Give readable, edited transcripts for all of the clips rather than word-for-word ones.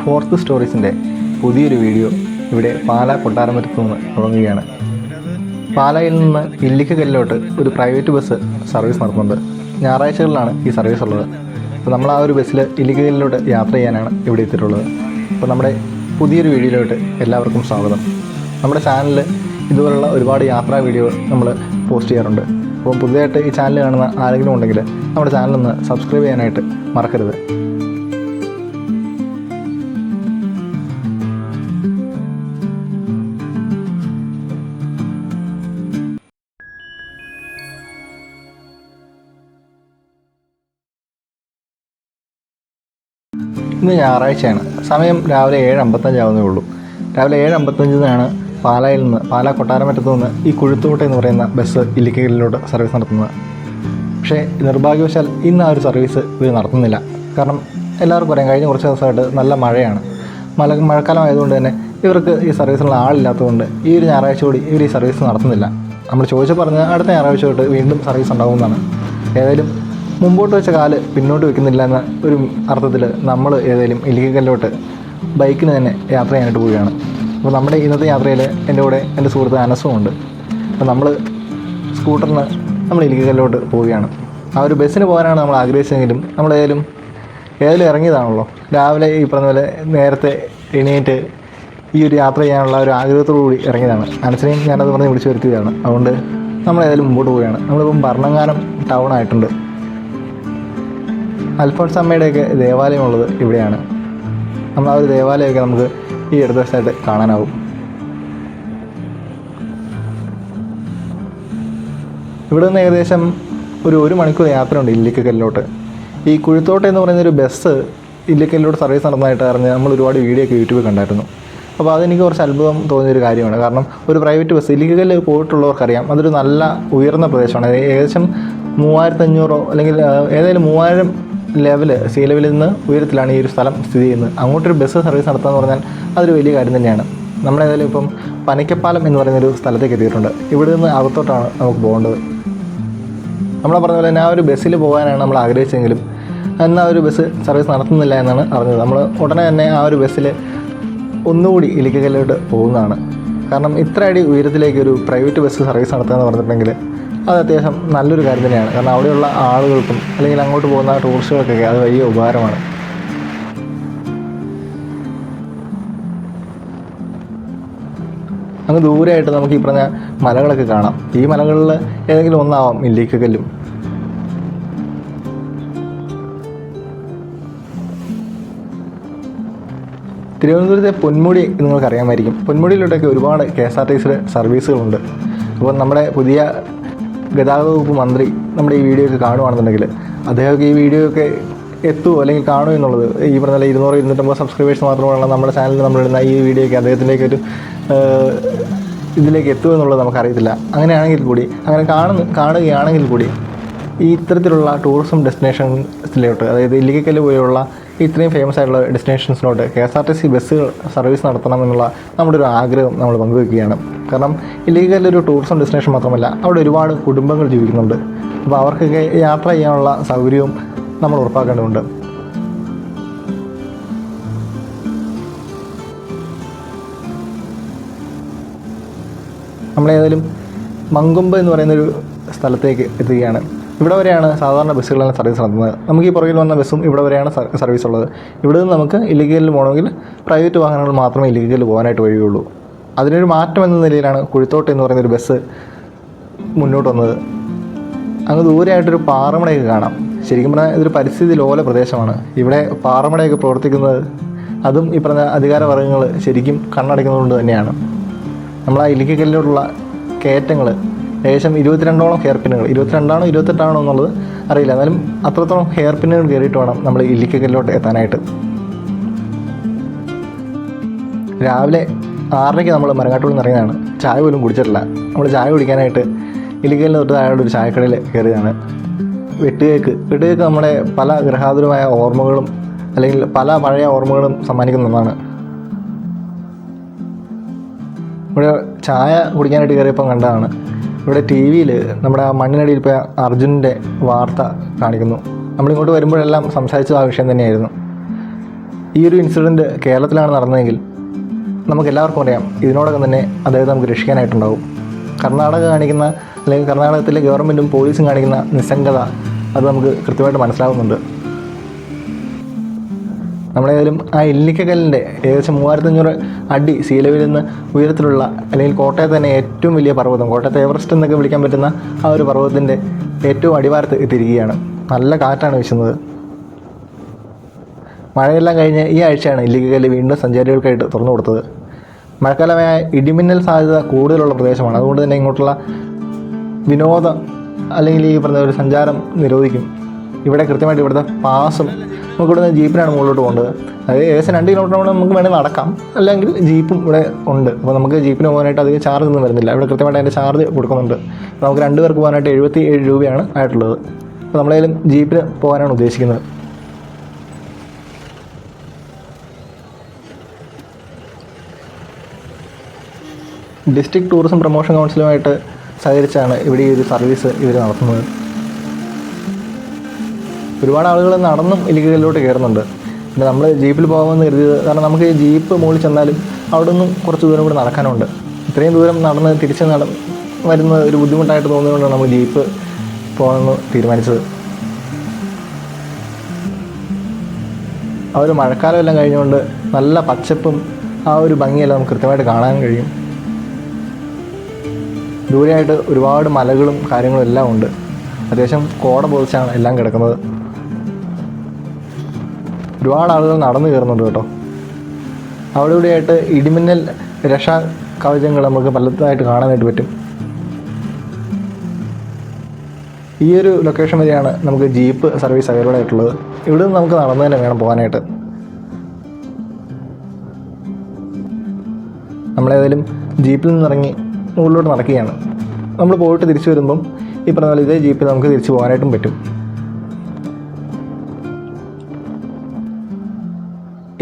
Fourth സ്റ്റോറീസിൻ്റെ പുതിയൊരു video ഇവിടെ പാലാ കൊട്ടാരമറ്റത്ത് നിന്ന് തുടങ്ങുകയാണ്. പാലായിൽ നിന്ന് ഇല്ലിക്കക്കല്ലിലോട്ട് ഒരു പ്രൈവറ്റ് ബസ് സർവീസ് നടത്തുന്നുണ്ട്. ഞായറാഴ്ചകളിലാണ് ഈ സർവീസ് ഉള്ളത്. അപ്പോൾ നമ്മൾ ആ ഒരു ബസ്സിൽ ഇല്ലിക്കക്കല്ലിലോട്ട് യാത്ര ചെയ്യാനാണ് ഇവിടെ എത്തിയിട്ടുള്ളത്. അപ്പോൾ നമ്മുടെ പുതിയൊരു വീഡിയോയിലോട്ട് എല്ലാവർക്കും സ്വാഗതം. നമ്മുടെ ചാനലിൽ ഇതുപോലുള്ള ഒരുപാട് യാത്രാ വീഡിയോകൾ നമ്മൾ പോസ്റ്റ് ചെയ്യാറുണ്ട്. അപ്പോൾ പുതിയതായിട്ട് ഈ ചാനൽ കാണുന്ന ആരെങ്കിലും ഉണ്ടെങ്കിൽ നമ്മുടെ ചാനലൊന്ന് സബ്സ്ക്രൈബ് ചെയ്യാനായിട്ട് മറക്കരുത്. ഇന്ന് ഞായറാഴ്ചയാണ്. സമയം രാവിലെ 7:55 ആവുന്നേ ഉള്ളൂ. രാവിലെ 7:55-നാണ് പാലായിൽ നിന്ന് പാലാ കൊട്ടാരമറ്റത്ത് നിന്ന് ഈ കുഴുത്തോട്ട് എന്ന് പറയുന്ന ബസ് ഇല്ലിക്കക്കല്ലിലോട്ട് സർവീസ് നടത്തുന്നത്. പക്ഷേ നിർഭാഗ്യവശാൽ ഇന്ന് ആ ഒരു സർവീസ് ഇവർ നടത്തുന്നില്ല. കാരണം എല്ലാവർക്കും അറിയാം, കഴിഞ്ഞ കുറച്ച് ദിവസമായിട്ട് നല്ല മഴയാണ്. മഴക്കാലം ആയതുകൊണ്ട് തന്നെ ഇവർക്ക് ഈ സർവീസിനുള്ള ആളില്ലാത്തതുകൊണ്ട് ഈ ഒരു ഞായറാഴ്ച കൂടി ഇവർ ഈ സർവീസ് നടത്തുന്നില്ല. നമ്മൾ ചോദിച്ചു പറഞ്ഞാൽ അടുത്ത ഞായറാഴ്ച തൊട്ട് വീണ്ടും സർവീസ് ഉണ്ടാകുമെന്നാണ്. ഏതായാലും മുമ്പോട്ട് വെച്ച കാല് പിന്നോട്ട് വെക്കുന്നില്ല എന്ന ഒരു അർത്ഥത്തിൽ നമ്മൾ ഏതായാലും ഇല്ലിക്കക്കല്ലിലോട്ട് ബൈക്കിന് തന്നെ യാത്ര ചെയ്യാനായിട്ട് പോവുകയാണ്. അപ്പോൾ നമ്മുടെ ഇന്നത്തെ യാത്രയിൽ എൻ്റെ കൂടെ എൻ്റെ സുഹൃത്ത് അനസും ഉണ്ട്. അപ്പോൾ നമ്മൾ സ്കൂട്ടറിന് നമ്മൾ ഇല്ലിക്കക്കല്ലിലോട്ട് പോവുകയാണ്. ആ ഒരു ബസ്സിന് പോകാനാണ് നമ്മൾ ആഗ്രഹിച്ചതെങ്കിലും നമ്മൾ ഏതായാലും ഇറങ്ങിയതാണല്ലോ. രാവിലെ ഈ പറഞ്ഞ പോലെ നേരത്തെ എണീറ്റ് ഈ ഒരു യാത്ര ചെയ്യാനുള്ള ഒരു ആഗ്രഹത്തോടു കൂടി ഇറങ്ങിയതാണ്. അനസിനെയും ഞാനത് പറഞ്ഞ് വിളിച്ചു വരുത്തിയതാണ്. അതുകൊണ്ട് നമ്മൾ ഏതായാലും മുമ്പോട്ട് പോവുകയാണ്. നമ്മളിപ്പം ഭരണങ്ങാനം ടൗൺ ആയിട്ടുണ്ട്. അൽഫോൺസാമ്മയുടെയൊക്കെ ദേവാലയമുള്ളത് ഇവിടെയാണ്. നമ്മൾ ആ ഒരു ദേവാലയമൊക്കെ നമുക്ക് ഈ അടുത്ത ദിവസമായിട്ട് കാണാനാവും. ഇവിടെ നിന്ന് ഏകദേശം ഒരു മണിക്കൂർ യാത്രയുണ്ട് ഇല്ലിക്കക്കല്ലിലോട്ട്. ഈ കുഴുത്തോട്ട് എന്ന് പറയുന്നൊരു ബസ് ഇല്ലിക്കല്ലിലോട്ട് സർവീസ് നടന്നതായിട്ട് അറിഞ്ഞ് നമ്മൾ ഒരുപാട് വീഡിയോ ഒക്കെ യൂട്യൂബിൽ കണ്ടായിരുന്നു. അപ്പോൾ അതെനിക്ക് കുറച്ച് അത്ഭുതം തോന്നിയൊരു കാര്യമാണ്. കാരണം ഒരു പ്രൈവറ്റ് ബസ് ഇല്ലിക്കക്കല്ല് പോയിട്ടുള്ളവർക്കറിയാം, അതൊരു നല്ല ഉയർന്ന പ്രദേശമാണ്. ഏകദേശം 3500 അല്ലെങ്കിൽ ഏതായാലും 3000 സീ ലെവലിൽ നിന്ന് ഉയരത്തിലാണ് ഈ ഒരു സ്ഥലം സ്ഥിതി ചെയ്യുന്നത്. അങ്ങോട്ടൊരു ബസ് സർവീസ് നടത്തുക പറഞ്ഞാൽ അതൊരു വലിയ കാര്യം തന്നെയാണ്. നമ്മളേതായാലും ഇപ്പം പനക്കപ്പാലം എന്ന് പറയുന്നൊരു സ്ഥലത്തേക്ക് എത്തിയിട്ടുണ്ട്. ഇവിടെ നിന്ന് അകത്തോട്ടാണ് നമുക്ക് പോകേണ്ടത്. നമ്മളെ പറഞ്ഞ പോലെ തന്നെ ആ ഒരു ബസ്സിൽ പോകാനാണ് നമ്മൾ ആഗ്രഹിച്ചെങ്കിലും എന്നാൽ ഒരു ബസ് സർവീസ് നടത്തുന്നില്ല എന്നാണ് അറിഞ്ഞത്. നമ്മൾ ഉടനെ തന്നെ ആ ഒരു ബസ്സിൽ ഒന്നുകൂടി ഇല്ലിക്കക്കല്ലിലോട്ട് പോകുന്നതാണ്. കാരണം ഇത്ര അടി ഉയരത്തിലേക്ക് ഒരു പ്രൈവറ്റ് ബസ് സർവീസ് നടത്തുക എന്ന് പറഞ്ഞിട്ടുണ്ടെങ്കിൽ അത് അത്യാവശ്യം നല്ലൊരു കാര്യം തന്നെയാണ്. കാരണം അവിടെയുള്ള ആളുകൾക്കും അല്ലെങ്കിൽ അങ്ങോട്ട് പോകുന്ന ടൂറിസ്റ്റുകൾക്കൊക്കെ അത് വലിയ ഉപകാരമാണ്. അങ്ങ് ദൂരെയായിട്ട് നമുക്ക് ഈ പറഞ്ഞ മലകളൊക്കെ കാണാം. ഈ മലകളിൽ ഏതെങ്കിലും ഒന്നാവാം ഇല്ലിക്കക്കല്ലും. തിരുവനന്തപുരത്തെ പൊന്മുടി നിങ്ങൾക്കറിയാമായിരിക്കും. പൊന്മുടിയിലോട്ടൊക്കെ ഒരുപാട് KSRTCയുടെ സർവീസുകളുണ്ട്. അപ്പോൾ നമ്മുടെ പുതിയ ഗതാഗത വകുപ്പ് മന്ത്രി നമ്മുടെ ഈ വീഡിയോ ഒക്കെ കാണുകയാണെന്നുണ്ടെങ്കിൽ അദ്ദേഹമൊക്കെ ഈ വീഡിയോ ഒക്കെ എത്തുമോ അല്ലെങ്കിൽ കാണുമോ എന്നുള്ളത്, ഈ പറഞ്ഞ 200-250 സബ്സ്ക്രൈബേഴ്സ് മാത്രമുള്ള നമ്മുടെ ചാനലിൽ നമ്മളിടുന്ന ഈ വീഡിയോ ഒക്കെ അദ്ദേഹത്തിൻ്റെയൊക്കെ ഒരു ഇതിലേക്ക് എത്തുമോ എന്നുള്ളത് നമുക്കറിയത്തില്ല. അങ്ങനെയാണെങ്കിൽ കൂടി അങ്ങനെ കാണുകയാണെങ്കിൽ കൂടി ഈ ഇത്തരത്തിലുള്ള ടൂറിസം ഡെസ്റ്റിനേഷൻസിലോട്ട്, അതായത് ഇല്ലിക്കക്കല്ല് പോലുള്ള ഇത്രയും ഫേമസ് ആയിട്ടുള്ള ഡെസ്റ്റിനേഷൻസിലോട്ട് KSRTC ബസ്സുകൾ സർവീസ് നടത്തണമെന്നുള്ള നമ്മുടെ ഒരു ആഗ്രഹം നമ്മൾ പങ്കുവയ്ക്കുകയാണ്. കാരണം ഇല്ലിക്കക്കല്ല് ഒരു ടൂറിസം ഡെസ്റ്റിനേഷൻ മാത്രമല്ല, അവിടെ ഒരുപാട് കുടുംബങ്ങൾ ജീവിക്കുന്നുണ്ട്. അപ്പോൾ അവർക്കൊക്കെ യാത്ര ചെയ്യാനുള്ള സൗകര്യവും നമ്മൾ ഉറപ്പാക്കേണ്ടതുണ്ട്. നമ്മളേതായാലും മങ്കൊമ്പ് എന്ന് പറയുന്നൊരു സ്ഥലത്തേക്ക് എത്തുകയാണ്. ഇവിടെ വരെയാണ് സാധാരണ ബസ്സുകളെല്ലാം സർവീസ് നടത്തുന്നത്. നമുക്ക് ഈ പുറകിൽ വന്ന ബസ്സും ഇവിടെ വരെയാണ് സർവീസ് ഉള്ളത്. ഇവിടെ നിന്ന് നമുക്ക് ഇല്ലിക്കക്കല്ലിൽ പോകണമെങ്കിൽ പ്രൈവറ്റ് വാഹനങ്ങൾ മാത്രമേ ഇല്ലിക്കക്കല്ലിൽ പോകാനായിട്ട് വഴിയുള്ളൂ. അതിനൊരു മാറ്റം എന്ന നിലയിലാണ് കുഴുത്തോട്ട് എന്ന് പറയുന്നൊരു ബസ് മുന്നോട്ട് വന്നത്. അങ്ങ് ദൂരെയായിട്ടൊരു പാറമടയൊക്കെ കാണാം. ശരിക്കും പറഞ്ഞാൽ ഇതൊരു പരിസ്ഥിതി ലോല പ്രദേശമാണ്. ഇവിടെ പാറമടയൊക്കെ പ്രവർത്തിക്കുന്നത് അതും ഈ പറഞ്ഞ അധികാരവർഗ്ഗങ്ങൾ ശരിക്കും കണ്ണടയ്ക്കുന്നതുകൊണ്ട് തന്നെയാണ്. നമ്മൾ ആ ഇല്ലിക്കക്കല്ലിലോട്ടുള്ള കയറ്റങ്ങൾ ഏകദേശം 22ഓളം ഹെയർ പിന്നുകൾ, 22ആണോ 28ആണോ എന്നുള്ളത് അറിയില്ല, എന്നാലും അത്രത്തോളം ഹെയർ പിന്നുകൾ കയറിയിട്ട് വേണം നമ്മൾ ഇല്ലിക്കക്കല്ലിലോട്ട് എത്താനായിട്ട്. രാവിലെ 6:30 നമ്മൾ മരങ്ങാട്ടുള്ളിൽ നിന്ന് ഇറങ്ങിയതാണ്. ചായ പോലും കുടിച്ചിട്ടില്ല. നമ്മൾ ചായ കുടിക്കാനായിട്ട് ഇല്ലിക്കക്കല്ലിൽ തൊട്ട് താഴെ ഒരു ചായക്കടയിൽ കയറിയതാണ്. വെട്ടുകേക്ക് നമ്മുടെ പല ഗൃഹാതുരമായ ഓർമ്മകളും അല്ലെങ്കിൽ പല പഴയ ഓർമ്മകളും സമ്മാനിക്കുന്ന ഒന്നാണ്. ഇവിടെ ചായ കുടിക്കാനായിട്ട് കയറിയപ്പം കണ്ടതാണ്. ഇവിടെ TV-യിൽ നമ്മുടെ ആ മണ്ണിനടിയിൽ പോയ അർജുനൻ്റെ വാർത്ത കാണിക്കുന്നു. നമ്മളിങ്ങോട്ട് വരുമ്പോഴെല്ലാം സംസാരിച്ചത് ആ വിഷയം തന്നെയായിരുന്നു. ഈ ഒരു ഇൻസിഡൻറ്റ് കേരളത്തിലാണ് നടന്നതെങ്കിൽ നമുക്ക് എല്ലാവർക്കും അറിയാം ഇതിനോടകം തന്നെ അദ്ദേഹത്തെ നമുക്ക് രക്ഷിക്കാനായിട്ടുണ്ടാവും. കർണാടക കാണിക്കുന്ന അല്ലെങ്കിൽ കർണാടകത്തിലെ ഗവൺമെൻറ്റും പോലീസും കാണിക്കുന്ന നിസ്സംഗത അത് നമുക്ക് കൃത്യമായിട്ട് മനസ്സിലാവുന്നുണ്ട്. നമ്മളേതായാലും ആ ഇല്ലിക്കക്കല്ലിൻ്റെ ഏകദേശം 3500 അടി സീ ലെവലിൽ നിന്ന് ഉയരത്തിലുള്ള അല്ലെങ്കിൽ കോട്ടയത്ത് തന്നെ ഏറ്റവും വലിയ പർവ്വതം, കോട്ടയത്തെ എവറസ്റ്റ് എന്നൊക്കെ വിളിക്കാൻ പറ്റുന്ന ആ ഒരു പർവ്വതത്തിൻ്റെ ഏറ്റവും അടിവാരത്ത് എത്തിയിരിക്കുകയാണ്. നല്ല കാറ്റാണ് വീശുന്നത്. മഴയെല്ലാം കഴിഞ്ഞ് ഈ ആഴ്ചയാണ് ഇല്ലിക്കക്കല്ല് വീണ്ടും സഞ്ചാരികൾക്കായിട്ട് തുറന്നു കൊടുത്തത്. മഴക്കാലമായ ഇടിമിന്നൽ സാധ്യത കൂടുതലുള്ള പ്രദേശമാണ്. അതുകൊണ്ട് തന്നെ ഇങ്ങോട്ടുള്ള വിനോദ അല്ലെങ്കിൽ ഈ പറഞ്ഞ ഒരു സഞ്ചാരം നിരോധിക്കും. ഇവിടെ കൃത്യമായിട്ട് ഇവിടുത്തെ പാസും നമുക്ക് ഇവിടുന്ന് ജീപ്പിനാണ് മുകളിലോട്ട് പോകേണ്ടത്. അത് ഏകദേശം 2 കിലോമീറ്റർ നമുക്ക് വേണമെങ്കിൽ നടക്കാം, അല്ലെങ്കിൽ ജീപ്പും ഇവിടെ ഉണ്ട്. അപ്പോൾ നമുക്ക് ജീപ്പിന് പോകാനായിട്ട് അധികം ചാർജ് ഒന്നും വരുന്നില്ല. ഇവിടെ കൃത്യമായിട്ട് അതിൻ്റെ ചാർജ് കൊടുക്കുന്നുണ്ട്. നമുക്ക് 2 പേർക്ക് പോകാനായിട്ട് 77 രൂപയാണ് ആയിട്ടുള്ളത്. അപ്പോൾ നമ്മളേലും ജീപ്പിന് പോകാനാണ് ഉദ്ദേശിക്കുന്നത്. ഡിസ്ട്രിക്ട് ടൂറിസം പ്രൊമോഷൻ കൗൺസിലുമായിട്ട് സഹകരിച്ചാണ് ഇവിടെ ഈ ഒരു സർവീസ് ഇവർ നടത്തുന്നത്. ഒരുപാട് ആളുകൾ നടന്നും ഇല്ലിക്കലിലോട്ട് കയറുന്നുണ്ട്. പിന്നെ നമ്മൾ ജീപ്പിൽ പോകാമെന്ന് കരുതിയത് കാരണം നമുക്ക് ഈ ജീപ്പ് മുകളിൽ ചെന്നാലും അവിടെ നിന്നും കുറച്ച് ദൂരം കൂടി നടക്കാനുണ്ട്. ഇത്രയും ദൂരം നടന്ന് തിരിച്ച് വരുന്നത് ഒരു ബുദ്ധിമുട്ടായിട്ട് തോന്നിയതുകൊണ്ടാണ് നമ്മൾ ജീപ്പ് പോകാമെന്ന് തീരുമാനിച്ചത്. ആ ഒരു മഴക്കാലമെല്ലാം കഴിഞ്ഞുകൊണ്ട് നല്ല പച്ചപ്പും ആ ഒരു ഭംഗിയെല്ലാം നമുക്ക് കൃത്യമായിട്ട് കാണാൻ കഴിയും. ദൂരെയായിട്ട് ഒരുപാട് മലകളും കാര്യങ്ങളും എല്ലാം ഉണ്ട്. അത്യാവശ്യം കോട പൊതിച്ചാണ് എല്ലാം കിടക്കുന്നത്. ഒരുപാട് ആളുകൾ നടന്നു കയറുന്നുണ്ട് കേട്ടോ. അവിടെ ഇവിടെയായിട്ട് ഇടിമിന്നൽ രക്ഷാ കവചങ്ങൾ നമുക്ക് പലതായിട്ട് കാണാനായിട്ട് പറ്റും. ഈ ഒരു ലൊക്കേഷൻ വരെയാണ് നമുക്ക് ജീപ്പ് സർവീസ് അവൈലബിൾ ആയിട്ടുള്ളത്. ഇവിടെ നിന്ന് നമുക്ക് നടന്നു തന്നെ വേണം പോകാനായിട്ട്. നമ്മളേതായാലും ജീപ്പിൽ നിന്നിറങ്ങി മുകളിലോട്ട് നടക്കുകയാണ്. നമ്മൾ പോയിട്ട് തിരിച്ചു വരുമ്പം ഈ പറഞ്ഞ പോലെ ഇതേ ജീപ്പിൽ നമുക്ക് തിരിച്ചു പോകാനായിട്ടും പറ്റും.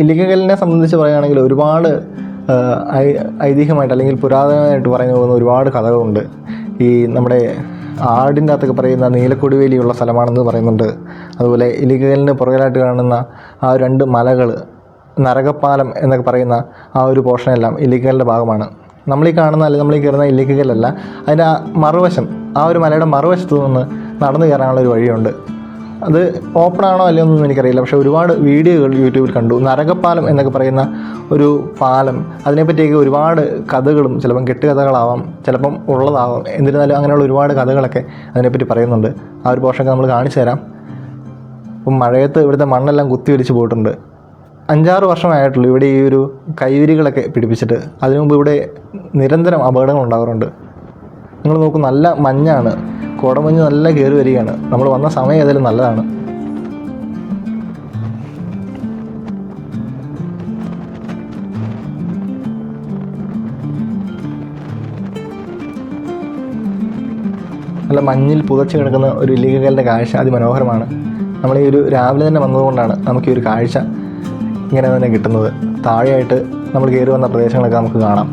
ഇല്ലിക്കക്കല്ലിനെ സംബന്ധിച്ച് പറയുകയാണെങ്കിൽ ഒരുപാട് ഐതിഹ്യമായിട്ട് അല്ലെങ്കിൽ പുരാതനമായിട്ട് പറഞ്ഞു പോകുന്ന ഒരുപാട് കഥകളുണ്ട്. ഈ നമ്മുടെ ആടിൻ്റെ അകത്തൊക്കെ പറയുന്ന നീലക്കൊടിവേലിയുള്ള സ്ഥലമാണെന്ന് പറയുന്നുണ്ട്. അതുപോലെ ഇല്ലിക്കക്കല്ലിന് പുറകിലായിട്ട് കാണുന്ന ആ 2 മലകൾ, നരകപ്പാലം എന്നൊക്കെ പറയുന്ന ആ ഒരു പോർഷനെല്ലാം ഇല്ലിക്കക്കല്ലിൻ്റെ ഭാഗമാണ്. നമ്മളീ കാണുന്ന അല്ലെങ്കിൽ നമ്മളീ കയറുന്ന ഇല്ലിക്കക്കല്ലല്ല, അതിൻ്റെ മറുവശം, ആ ഒരു മലയുടെ മറുവശത്ത് നിന്ന് നടന്നു കയറാനുള്ള ഒരു വഴിയുണ്ട്. അത് ഓപ്പൺ ആണോ അല്ലയോ എന്നൊന്നും എനിക്കറിയില്ല. പക്ഷേ ഒരുപാട് വീഡിയോകൾ യൂട്യൂബിൽ കണ്ടു. നരകപ്പാലം എന്നൊക്കെ പറയുന്ന ഒരു പാലം, അതിനെപ്പറ്റിയൊക്കെ ഒരുപാട് കഥകളും, ചിലപ്പം കെട്ടുകഥകളാവാം, ചിലപ്പം ഉള്ളതാവാം. എന്നിരുന്നാലും അങ്ങനെയുള്ള ഒരുപാട് കഥകളൊക്കെ അതിനെപ്പറ്റി പറയുന്നുണ്ട്. ആ ഒരു പോർഷനൊക്കെ നമ്മൾ കാണിച്ചു തരാം. അപ്പം മഴയത്ത് ഇവിടുത്തെ മണ്ണെല്ലാം കുത്തിയൊലിച്ച് പോയിട്ടുണ്ട്. 5-6 വർഷമായിട്ടുള്ളൂ ഇവിടെ ഈ ഒരു കൈവിരികളൊക്കെ പിടിപ്പിച്ചിട്ട്. അതിനു മുമ്പ് ഇവിടെ നിരന്തരം അപകടങ്ങൾ ഉണ്ടാകാറുണ്ട്. നിങ്ങൾ നോക്കും, നല്ല മഞ്ഞാണ്, കോടമഞ്ഞ് നല്ല കയറി വരികയാണ്. നമ്മൾ വന്ന സമയം ഏതായാലും നല്ലതാണ്. നല്ല മഞ്ഞിൽ പുതച്ച് കിടക്കുന്ന ഒരു ഇല്ലിക്കക്കല്ലിൻ്റെ കാഴ്ച അതിമനോഹരമാണ്. നമ്മൾ ഈ ഒരു രാവിലെ തന്നെ വന്നതുകൊണ്ടാണ് നമുക്ക് ഈ ഒരു കാഴ്ച ഇങ്ങനെ തന്നെ കിട്ടുന്നത്. താഴെയായിട്ട് നമ്മൾ കയറി വന്ന പ്രദേശങ്ങളൊക്കെ നമുക്ക് കാണാം.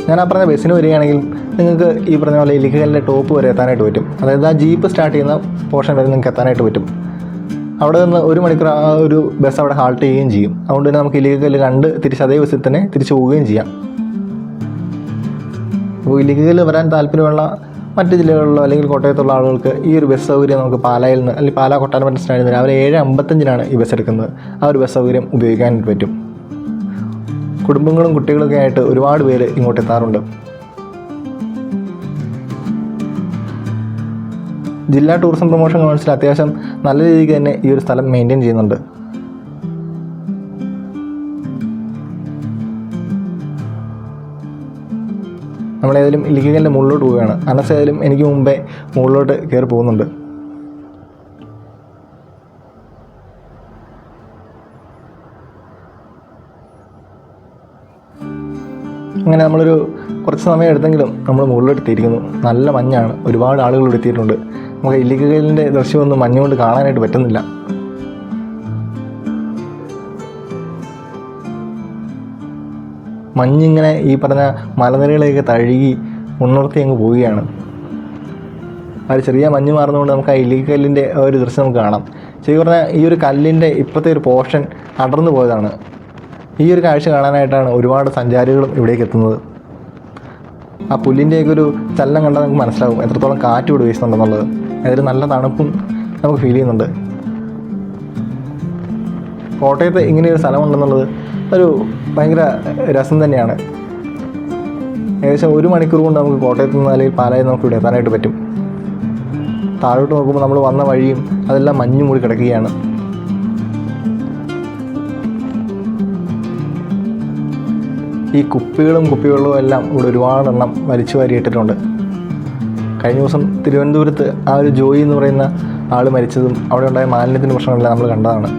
ഞാൻ ആ പറഞ്ഞ ബസ്സിന് വരികയാണെങ്കിൽ നിങ്ങൾക്ക് ഈ പറഞ്ഞ പോലെ ഇല്ലിക്കക്കല്ലിൻ്റെ ടോപ്പ് വരെ എത്താനായിട്ട് പറ്റും. അതായത് ആ ജീപ്പ് സ്റ്റാർട്ട് ചെയ്യുന്ന പോർഷൻ വരെ നിങ്ങൾക്ക് എത്താനായിട്ട് പറ്റും. അവിടെ നിന്ന് 1 മണിക്കൂർ ആ ഒരു ബസ് അവിടെ ഹാൾട്ട് ചെയ്യുകയും ചെയ്യും. അതുകൊണ്ട് തന്നെ നമുക്ക് ഇല്ലിക്കക്കല്ല് കണ്ട് തിരിച്ച് അതേ ബസ്സിൽ തന്നെ തിരിച്ചു പോവുകയും ചെയ്യാം. അപ്പോൾ ഇല്ലിക്കക്കല്ല് വരാൻ താല്പര്യമുള്ള മറ്റ് ജില്ലകളിലോ അല്ലെങ്കിൽ കോട്ടയത്തുള്ള ആളുകൾക്ക് ഈ ഒരു ബസ് സൗകര്യം നമുക്ക് പാലായിൽ നിന്ന് അല്ലെങ്കിൽ പാലാ കൊട്ടാരമറ്റം സ്റ്റാൻഡിൽ നിന്ന് രാവിലെ 7:55 ഈ ബസ് എടുക്കുന്നത്. ആ ഒരു ബസ് സൗകര്യം ഉപയോഗിക്കാൻ പറ്റും. കുടുംബങ്ങളും കുട്ടികളൊക്കെ ആയിട്ട് ഒരുപാട് പേര് ഇങ്ങോട്ട് എത്താറുണ്ട്. ജില്ലാ ടൂറിസം പ്രൊമോഷൻ കൗൺസിൽ അത്യാവശ്യം നല്ല രീതിക്ക് തന്നെ ഈ ഒരു സ്ഥലം മെയിൻറ്റെയിൻ ചെയ്യുന്നുണ്ട്. നമ്മളേതായാലും ഇല്ലിക്കക്കല്ലിൻ്റെ മുകളിലോട്ട് പോവുകയാണ്. അനസേതായാലും എനിക്ക് മുമ്പേ മുകളിലോട്ട് കയറി പോകുന്നുണ്ട്. അങ്ങനെ നമ്മളൊരു കുറച്ച് സമയം എടുത്തെങ്കിലും നമ്മൾ മുകളിലോട്ട് എത്തിയിരിക്കുന്നു. നല്ല മഞ്ഞാണ്, ഒരുപാട് ആളുകൾ ഇവിടെ എത്തിയിട്ടുണ്ട്. നമുക്ക് ഇല്ലിക്കക്കല്ലിൻ്റെ ദൃശ്യമൊന്നും മഞ്ഞുകൊണ്ട് കാണാനായിട്ട് പറ്റുന്നില്ല. മഞ്ഞിങ്ങനെ ഈ പറഞ്ഞ മലനിരകളെയൊക്കെ തഴുകി മുൻനിർത്തി അങ്ങ് പോവുകയാണ്. ആ ഒരു ചെറിയ മഞ്ഞ് മാറുന്നതുകൊണ്ട് നമുക്ക് ആ ഇല്ലിക്കക്കല്ലിൻ്റെ ഒരു ദൃശ്യം നമുക്ക് കാണാം. ശരിക്കും പറഞ്ഞാൽ ഈ ഒരു കല്ലിൻ്റെ ഇപ്പോഴത്തെ ഒരു പോർഷൻ അടർന്നു പോയതാണ്. ഈ ഒരു കാഴ്ച കാണാനായിട്ടാണ് ഒരുപാട് സഞ്ചാരികളും ഇവിടേക്ക് എത്തുന്നത്. ആ പുല്ലിൻ്റെയൊക്കെ ഒരു ചലനം കണ്ടാൽ നമുക്ക് മനസ്സിലാവും എത്രത്തോളം കാറ്റ് ഇവിടെ വീശുന്നുണ്ടെന്നുള്ളത്. അതൊരു നല്ല തണുപ്പും നമുക്ക് ഫീൽ ചെയ്യുന്നുണ്ട്. കോട്ടയത്ത് ഇങ്ങനെയൊരു സ്ഥലമുണ്ടെന്നുള്ളത് ഒരു ഭയങ്കര രസം തന്നെയാണ്. ഏകദേശം 1 മണിക്കൂർ കൊണ്ട് നമുക്ക് കോട്ടയത്ത് നിന്ന് അല്ലെങ്കിൽ പാലായിൽ നമുക്ക് ഇവിടെ എത്താനായിട്ട് പറ്റും. താഴോട്ട് നോക്കുമ്പോൾ നമ്മൾ വന്ന വഴിയും അതെല്ലാം മഞ്ഞ് മൂടി കിടക്കുകയാണ്. ഈ കുപ്പിവെള്ളവും എല്ലാം ഇവിടെ ഒരുപാടെണ്ണം വലിച്ചു വാരി ഇട്ടിട്ടുണ്ട്. കഴിഞ്ഞ ദിവസം തിരുവനന്തപുരത്ത് ആ ഒരു ജോയി എന്ന് പറയുന്ന ആൾ മരിച്ചതും അവിടെ ഉണ്ടായ മാലിന്യത്തിൻ്റെ പ്രശ്നങ്ങളെല്ലാം നമ്മൾ കണ്ടതാണ്.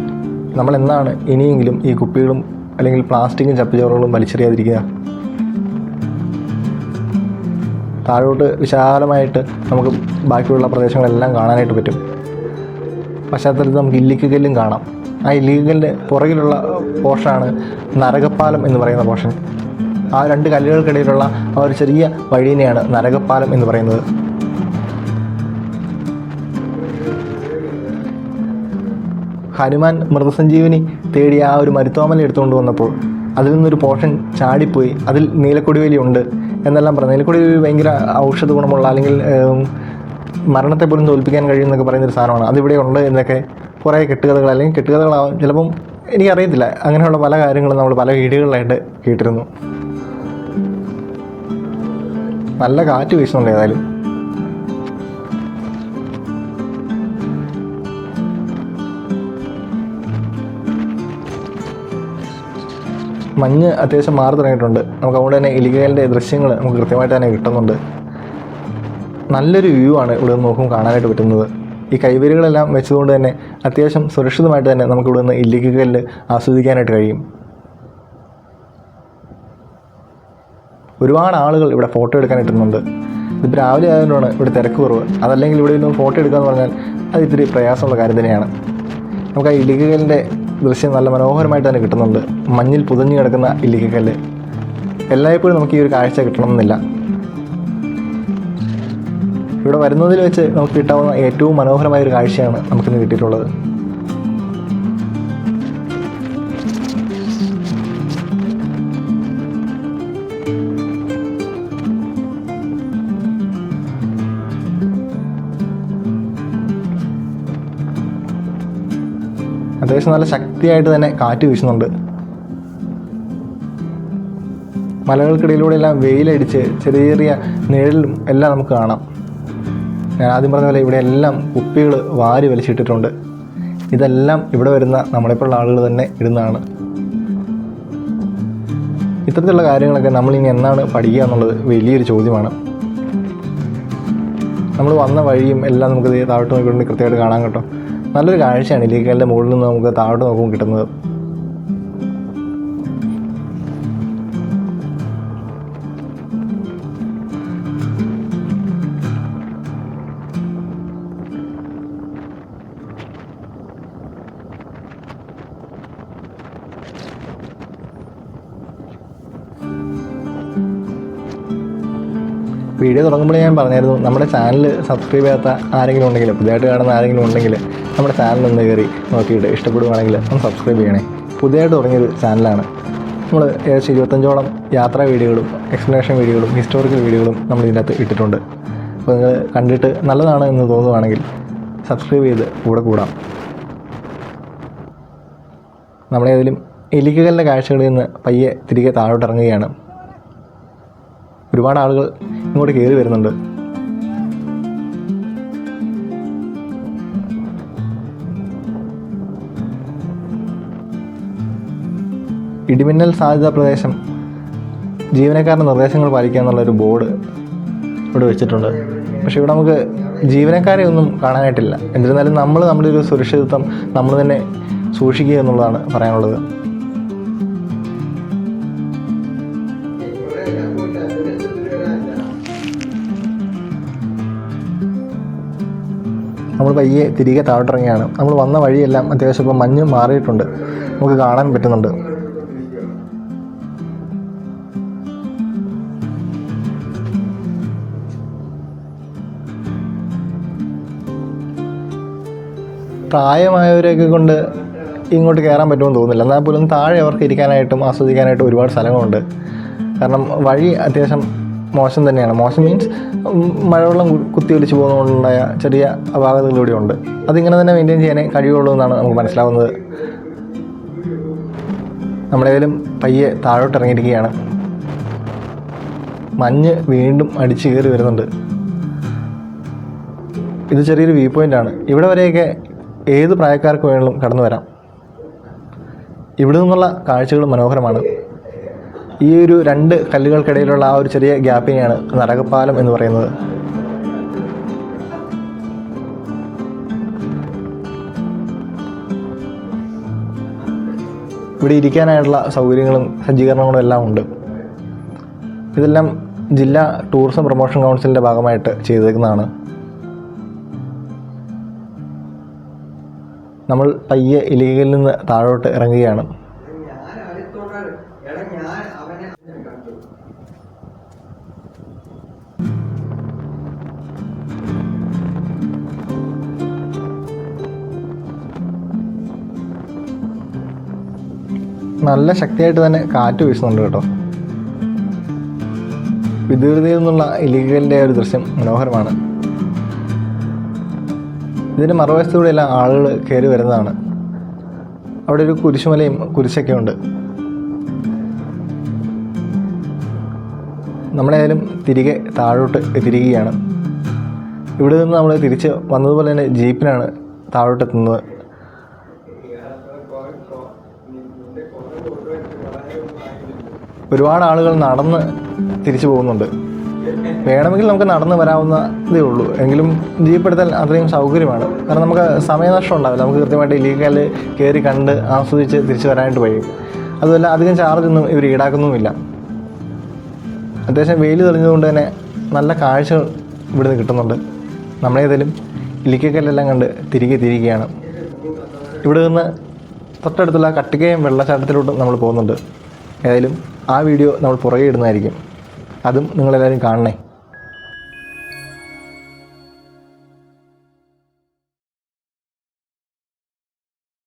നമ്മളെന്നാണ് ഇനിയെങ്കിലും ഈ കുപ്പികളും അല്ലെങ്കിൽ പ്ലാസ്റ്റിക്കും ചപ്പുചോറുകളും വലിച്ചെറിയാതിരിക്കുക? താഴോട്ട് വിശാലമായിട്ട് നമുക്ക് ബാക്കിയുള്ള പ്രദേശങ്ങളെല്ലാം കാണാനായിട്ട് പറ്റും. പശ്ചാത്തലത്തിൽ നമുക്ക് ഇല്ലിക്കല്ലും കാണാം. ആ ഇല്ലിക്കല്ലിൻ്റെ പുറകിലുള്ള പോർഷനാണ് നരകപ്പാലം എന്ന് പറയുന്ന പോർഷൻ. ആ 2 കല്ലുകൾക്കിടയിലുള്ള ആ ഒരു ചെറിയ വഴിയെയാണ് നരകപ്പാലം എന്ന് പറയുന്നത്. ഹനുമാൻ മൃതസഞ്ജീവനി തേടി ആ ഒരു മരുത്തോമല എടുത്തുകൊണ്ട് വന്നപ്പോൾ അതിൽ നിന്നൊരു പോർഷൻ ചാടിപ്പോയി, അതിൽ നീലക്കൊടിവേലി ഉണ്ട് എന്നെല്ലാം പറഞ്ഞു. നീലക്കൊടിവേലി ഭയങ്കര ഔഷധ ഗുണമുള്ള അല്ലെങ്കിൽ മരണത്തെ പോലും തോൽപ്പിക്കാൻ കഴിയുമെന്നൊക്കെ പറയുന്നൊരു സാധനമാണ്. അതിവിടെ ഉണ്ട് എന്നൊക്കെ കുറേ കെട്ടുകഥകൾ അല്ലെങ്കിൽ കെട്ടുകഥകളാവും, ചിലപ്പം എനിക്കറിയത്തില്ല. അങ്ങനെയുള്ള പല കാര്യങ്ങളും നമ്മൾ പല വീഡിയോകളിലായിട്ട് കേട്ടിരുന്നു. നല്ല കാറ്റ് വീശുന്നുണ്ട്. ഏതായാലും മഞ്ഞ് അത്യാവശ്യം മാറി തുടങ്ങിയിട്ടുണ്ട്. നമുക്ക് അതുകൊണ്ട് തന്നെ ഇല്ലിക്കലിൻ്റെ ദൃശ്യങ്ങൾ നമുക്ക് കൃത്യമായിട്ട് തന്നെ കിട്ടുന്നുണ്ട്. നല്ലൊരു വ്യൂ ആണ് ഇവിടെ നിന്ന് നോക്കുമ്പോൾ കാണാനായിട്ട് പറ്റുന്നത്. ഈ കൈവരികളെല്ലാം വെച്ചതുകൊണ്ട് തന്നെ അത്യാവശ്യം സുരക്ഷിതമായിട്ട് തന്നെ നമുക്ക് ഇവിടെ നിന്ന് ഇല്ലിക്കലിൽ ആസ്വദിക്കാനായിട്ട് കഴിയും. ഒരുപാട് ആളുകൾ ഇവിടെ ഫോട്ടോ എടുക്കാൻ എത്തുന്നുണ്ട്. ഇതിപ്പോൾ രാവിലെ ആയതുകൊണ്ടാണ് ഇവിടെ തിരക്ക് കുറവ്. അതല്ലെങ്കിൽ ഇവിടെ നിന്ന് ഫോട്ടോ എടുക്കുക എന്ന് പറഞ്ഞാൽ അത് ഇത്തിരി പ്രയാസമുള്ള കാര്യം തന്നെയാണ്. നമുക്ക് ആ ഇല്ലിക്കലിൻ്റെ ദൃശ്യം നല്ല മനോഹരമായിട്ട് തന്നെ കിട്ടുന്നുണ്ട്. മഞ്ഞിൽ പുതഞ്ഞു കിടക്കുന്ന ഇല്ലിക്കല്ല്. എല്ലായ്പ്പോഴും നമുക്ക് ഈ ഒരു കാഴ്ച കിട്ടണമെന്നില്ല. ഇവിടെ വരുന്നതിൽ വെച്ച് നമുക്ക് കിട്ടാവുന്ന ഏറ്റവും മനോഹരമായൊരു കാഴ്ചയാണ് നമുക്കിന്ന് കിട്ടിയിട്ടുള്ളത്. അത്യാവശ്യം നല്ല ശക്തിയായിട്ട് തന്നെ കാറ്റ് വീശുന്നുണ്ട്. മലകൾക്കിടയിലൂടെയെല്ലാം വെയിലടിച്ച് ചെറിയ ചെറിയ നിഴലും എല്ലാം നമുക്ക് കാണാം. ഞാൻ ആദ്യം പറഞ്ഞ പോലെ ഇവിടെ എല്ലാം കുപ്പികൾ വാരി വലിച്ചിട്ടിട്ടുണ്ട്. ഇതെല്ലാം ഇവിടെ വരുന്ന നമ്മളെപ്പോലുള്ള ആളുകൾ തന്നെ ഇടുന്നതാണ്. ഇത്തരത്തിലുള്ള കാര്യങ്ങളൊക്കെ നമ്മളിനി എന്നാണ് പഠിക്കുക എന്നുള്ളത് വലിയൊരു ചോദ്യമാണ്. നമ്മൾ വന്ന വഴിയും എല്ലാം നമുക്ക് താഴോട്ട് നോക്കിക്കൊണ്ട് കൃത്യമായിട്ട് കാണാൻ കേട്ടോ. നല്ലൊരു കാഴ്ചയാണ് ഇല്ലിക്കലിൻ്റെ മുകളിൽ നിന്ന് നമുക്ക് താഴോട്ട് നോക്കുമ്പോൾ കിട്ടുന്നത്. വീഡിയോ തുടങ്ങുമ്പോൾ ഞാൻ പറഞ്ഞായിരുന്നു, നമ്മുടെ ചാനൽ സബ്സ്ക്രൈബ് ചെയ്യാത്ത ആരെങ്കിലും ഉണ്ടെങ്കിൽ, പുതിയതായിട്ട് കാണുന്ന ആരെങ്കിലും ഉണ്ടെങ്കിൽ നമ്മുടെ ചാനലൊന്ന് കയറി നോക്കിയിട്ട് ഇഷ്ടപ്പെടുകയാണെങ്കിൽ ഒന്ന് സബ്സ്ക്രൈബ് ചെയ്യണേ. പുതിയതായിട്ട് തുടങ്ങിയൊരു ചാനലാണ്. നമ്മൾ ഏകദേശം 25ഓളം യാത്രാ വീഡിയോകളും എക്സ്പ്ലനേഷൻ വീഡിയോകളും ഹിസ്റ്റോറിക്കൽ വീഡിയോകളും നമ്മൾ ഇതിനകത്ത് ഇട്ടിട്ടുണ്ട്. അപ്പോൾ നിങ്ങൾ കണ്ടിട്ട് നല്ലതാണ് എന്ന് തോന്നുകയാണെങ്കിൽ സബ്സ്ക്രൈബ് ചെയ്ത് കൂടാം. നമ്മളേതെങ്കിലും ഇല്ലിക്കലിൻ്റെ കാഴ്ചകളിൽ നിന്ന് പയ്യെ തിരികെ താഴോട്ട് ഇറങ്ങുകയാണ്. ഒരുപാട് ആളുകൾ ഇങ്ങോട്ട് കയറി വരുന്നുണ്ട്. ഇടിമിന്നൽ സാധ്യതാ പ്രദേശം, ജീവനക്കാരുടെ നിർദ്ദേശങ്ങൾ പാലിക്കുക എന്നുള്ളൊരു ബോർഡ് ഇവിടെ വെച്ചിട്ടുണ്ട്. പക്ഷേ ഇവിടെ നമുക്ക് ജീവനക്കാരെ ഒന്നും കാണാനായിട്ടില്ല. എന്നിരുന്നാലും നമ്മുടെ ഒരു സുരക്ഷിതത്വം നമ്മൾ തന്നെ സൂക്ഷിക്കുക എന്നുള്ളതാണ് പറയാനുള്ളത്. നമ്മൾ പയ്യെ തിരികെ താഴോട്ടിറങ്ങിയാണ്. നമ്മൾ വന്ന വഴിയെല്ലാം അത്യാവശ്യം ഇപ്പോൾ മഞ്ഞ് മാറിയിട്ടുണ്ട്, നമുക്ക് കാണാൻ പറ്റുന്നുണ്ട്. പ്രായമായവരെയൊക്കെ കൊണ്ട് ഇങ്ങോട്ട് കയറാൻ പറ്റുമെന്ന് തോന്നുന്നില്ല. എന്നാൽ പോലും താഴെ അവർക്ക് ഇരിക്കാനായിട്ടും ആസ്വദിക്കാനായിട്ടും ഒരുപാട് സ്ഥലങ്ങളുണ്ട്. കാരണം വഴി അത്യാവശ്യം മോശം തന്നെയാണ്. മോശം മീൻസ് മഴവെള്ളം കുത്തി ഒലിച്ച് പോകുന്നതുകൊണ്ടുണ്ടായ ചെറിയ അപാകതകളിലൂടെ ഉണ്ട്. അതിങ്ങനെ തന്നെ മെയിൻറ്റെയിൻ ചെയ്യാനേ കഴിയുള്ളൂ എന്നാണ് നമുക്ക് മനസ്സിലാവുന്നത്. നമ്മളേതായാലും പയ്യെ താഴോട്ട് ഇറങ്ങിയിരിക്കുകയാണ്. മഞ്ഞ് വീണ്ടും അടിച്ചു കയറി വരുന്നുണ്ട്. ഇത് ചെറിയൊരു വ്യൂ പോയിൻ്റാണ്. ഇവിടെ വരെയൊക്കെ ഏത് പ്രായക്കാർക്ക് വേണമെങ്കിലും കടന്നു വരാം. ഇവിടെ നിന്നുള്ള കാഴ്ചകൾ മനോഹരമാണ്. ഈ ഒരു 2 കല്ലുകൾക്കിടയിലുള്ള ആ ഒരു ചെറിയ ഗ്യാപ്പിനെയാണ് നരകപ്പാലം എന്ന് പറയുന്നത്. ഇവിടെ ഇരിക്കാനായിട്ടുള്ള സൗകര്യങ്ങളും സജ്ജീകരണങ്ങളും എല്ലാം ഉണ്ട്. ഇതെല്ലാം ജില്ലാ ടൂറിസം പ്രൊമോഷൻ കൗൺസിലിൻ്റെ ഭാഗമായിട്ട് ചെയ്തേക്കുന്നതാണ്. നമ്മൾ പയ്യെ ഇലയിൽ നിന്ന് താഴോട്ട് ഇറങ്ങുകയാണ്. നല്ല ശക്തിയായിട്ട് തന്നെ കാറ്റ് വീശുന്നുണ്ട് കേട്ടോ. വിദൂരതയിൽ നിന്നുള്ള ഇലിഗലിൻ്റെ ഒരു ദൃശ്യം മനോഹരമാണ്. ഇതിൻ്റെ മറുവശത്തൂടെയെല്ലാം ആളുകൾ കയറി വരുന്നതാണ്. അവിടെ ഒരു കുരിശുമലയും കുരിശൊക്കെ ഉണ്ട്. നമ്മളേതായാലും തിരികെ താഴോട്ട് തിരികുകയാണ്. ഇവിടെ നിന്ന് നമ്മൾ തിരിച്ച് വന്നതുപോലെ തന്നെ ജീപ്പിനാണ് താഴോട്ട് എത്തുന്നത്. ഒരുപാട് ആളുകൾ നടന്ന് തിരിച്ചു പോകുന്നുണ്ട്. വേണമെങ്കിൽ നമുക്ക് നടന്ന് വരാവുന്ന ഇതേ ഉള്ളൂ. എങ്കിലും ജീപ്പ് എടുത്താൽ അത്രയും സൗകര്യമാണ്. കാരണം നമുക്ക് സമയനഷ്ടം ഉണ്ടാവില്ല. നമുക്ക് കൃത്യമായിട്ട് ഇലീഗൽ കയറി കണ്ട് ആസ്വദിച്ച് തിരിച്ചു വരാനായിട്ട് കഴിയും. അതുമല്ല അധികം ചാർജൊന്നും ഇവർ ഈടാക്കുന്നുമില്ല. അത്യാവശ്യം വെയിൽ തെളിഞ്ഞതുകൊണ്ട് തന്നെ നല്ല കാഴ്ചകൾ ഇവിടുന്ന് കിട്ടുന്നുണ്ട്. നമ്മളേതായാലും ഇലിക്കക്കല്ലെല്ലാം കണ്ട് തിരികെ തിരികുകയാണ്. ഇവിടെ നിന്ന് തൊട്ടടുത്തുള്ള കട്ടിക്കയം വെള്ളച്ചാട്ടത്തിലോട്ട് നമ്മൾ പോകുന്നുണ്ട്. ഏതായാലും ആ വീഡിയോ നമ്മൾ പുറകെ ഇടുന്നതായിരിക്കും. അതും നിങ്ങളെല്ലാവരും കാണണേ.